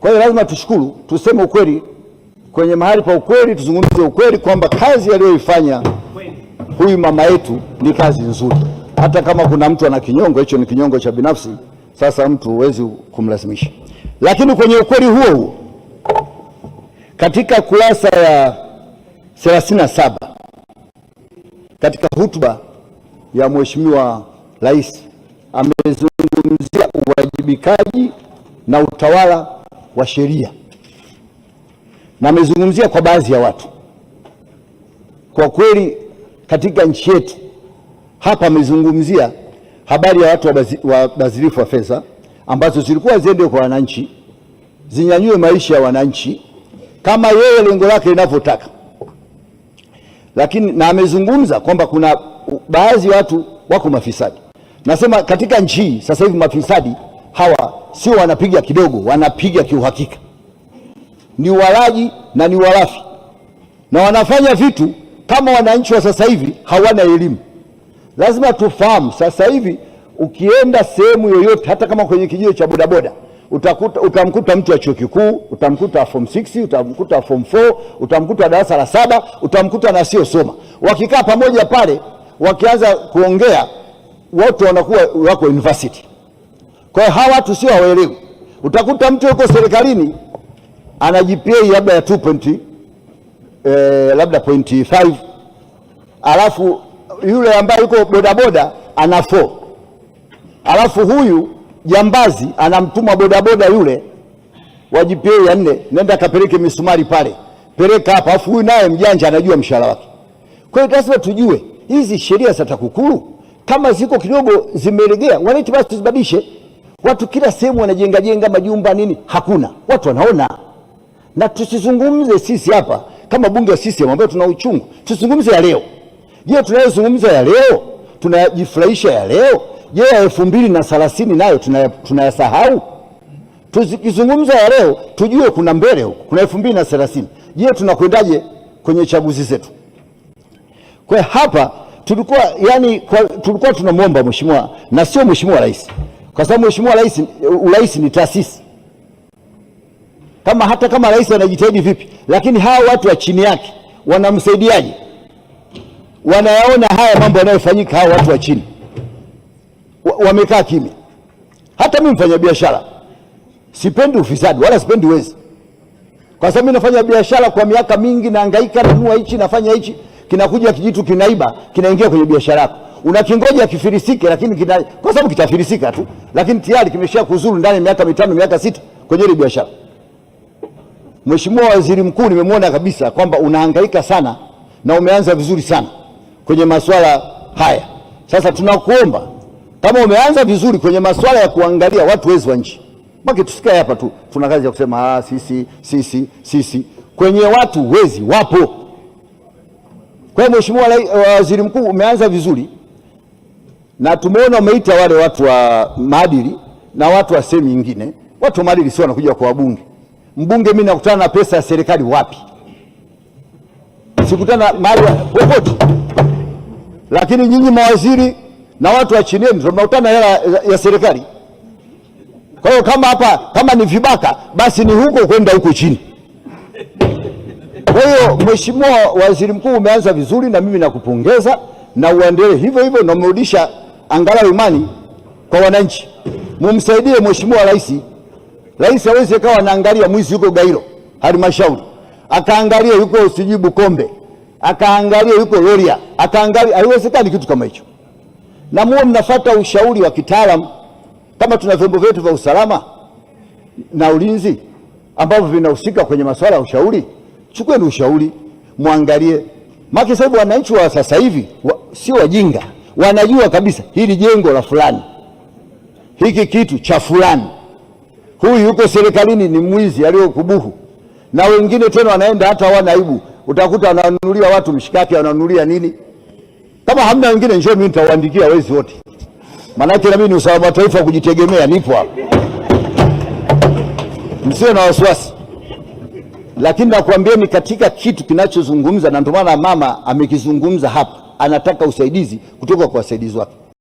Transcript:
Kwa hiyo lazima tushukuru, tuseme ukweli, kwenye mahali pa ukweli tuzungumze ukweli kwamba kazi aliyoifanya huyu mama yetu ni kazi nzuri. Hata kama kuna mtu ana kinyongo, hicho ni kinyongo cha binafsi, sasa mtu huwezi kumlazimisha. Lakini kwenye ukweli huo huo, katika kurasa ya 37 katika hotuba ya Mheshimiwa Rais amezungumzia uwajibikaji na utawala wa sheria, na amezungumzia kwa baadhi ya watu. Kwa kweli katika nchi yetu hapa amezungumzia habari ya watu wabadhirifu wa fedha ambazo zilikuwa ziende kwa wananchi, zinyanyue maisha ya wananchi kama yeye lengo lake linavyotaka. Lakini na amezungumza kwamba kuna baadhi ya watu wako mafisadi. Nasema katika nchi hii sasa hivi mafisadi hawa sio wanapiga kidogo, wanapiga kiuhakika. Ni walaji na ni walafi, na wanafanya vitu kama wananchi wa sasa hivi hawana elimu. Lazima tufahamu sasa hivi ukienda sehemu yoyote, hata kama kwenye kijiji cha bodaboda, utamkuta mtu wa chuo kikuu, utamkuta form 6, utamkuta form 4, utamkuta darasa la 7, utamkuta na sio soma. Wakikaa pamoja pale, wakianza kuongea, wote wanakuwa wako university. Kwa hiyo hawa watu sio hawaelewi. Utakuta mtu yuko serikalini ana GPA labda ya 2 labda 0.5, alafu yule ambaye yuko bodaboda ana 4, alafu huyu jambazi anamtuma bodaboda yule wa GPA ya 4, nenda kapeleke misumari pale, peleka hapa, alafu huyu naye mjanja anajua mshahara wake. Kwa hiyo lazima tujue hizi sheria za TAKUKURU kama ziko kidogo zimelegea, wananchi basi tuzibadilishe. Watu kila sehemu wanajenga majumba nini, hakuna watu wanaona. Na tusizungumze sisi hapa kama bunge wa CCM ambao tuna uchungu, tusizungumze ya leo. Je, tunayozungumza ya leo tunajifurahisha ya leo? Je, ya 2030 nayo tunayasahau? Tukizungumza ya leo tujue kuna mbele huko, kuna 2030. Je, tunakwendaje kwenye chaguzi zetu? Kwa hapa tulikuwa tunamwomba mheshimiwa, na sio mheshimiwa rais, kwa sababu mheshimiwa rais ni taasisi. Hata kama rais anajitahidi vipi, lakini hawa watu wa chini yake wanamsaidiaje? Wanayaona haya mambo yanayofanyika, hawa watu wa chini wamekaa kimya. Hata mimi mfanya biashara sipendi ufisadi wala sipendi wezi, kwa sababu mimi nafanya biashara kwa miaka mingi, nahangaika, nanunua hichi, nafanya hichi, kinakuja kijitu kinaiba, kinaingia kwenye biashara yako. Unakingoja kifirisike, lakini kwa sababu kitafirisika tu, lakini tayari kimesha kuzuru ndani miaka 5 miaka 6 kwenye ile biashara. Mheshimiwa Waziri Mkuu, nimemwona kabisa kwamba unahangaika sana na umeanza vizuri sana kwenye masuala haya. Sasa tunakuomba kama umeanza vizuri kwenye masuala ya kuangalia watu wezi wa nchi, baki tusikae hapa tu tuna kazi ya kusema sisi. Kwenye watu wezi wapo. Kwa hiyo Mheshimiwa Waziri Mkuu, umeanza vizuri, na tumeona umeita wale watu wa maadili na watu wa sehemu nyingine. Watu wa maadili sio wanakuja kwa wabunge. Mbunge mimi nakutana na pesa ya serikali wapi? Sikutana mahali popote. Lakini nyinyi mawaziri na watu wa chini ndio mnakutana hela ya serikali. Kwa hiyo kama ni vibaka, basi ni huko kwenda huko chini. Kwa hiyo Mheshimiwa Waziri Mkuu, umeanza vizuri na mimi nakupongeza, na uendelee hivyo hivyo, na umrudisha angalau imani kwa wananchi. Mumsaidie Mheshimiwa Rais. Rais hawezi kawa anaangalia mwizi yuko Gairo halmashauri, akaangalia yuko sijui Bukombe, akaangalia yuko Loria, akaangalia. Haiwezekani kitu kama hicho. Na muwe mnafuata ushauri wa kitaalamu, kama tuna vyombo vyetu vya usalama na ulinzi ambavyo vinahusika kwenye masuala ya ushauri. Chukueni ushauri, muangalie. Maki sababu wananchi wa sasa hivi si wajinga, wanajua kabisa hili jengo la fulani, hiki kitu cha fulani, huyu yuko serikalini ni mwizi aliyokubuhu. Na wengine tena wanaenda hata hawana aibu, utakuta wananunulia watu mshikaki, wananunulia nini. Kama hamna wengine, njoo mimi nitawaandikia wezi wote, maana na mimi ni usalama wa taifa kujitegemea, nipo hapa, msiwe na wasiwasi. Lakini nakwambieni katika kitu kinachozungumza, na ndio maana mama amekizungumza hapa, anataka usaidizi kutoka kwa wasaidizi wake.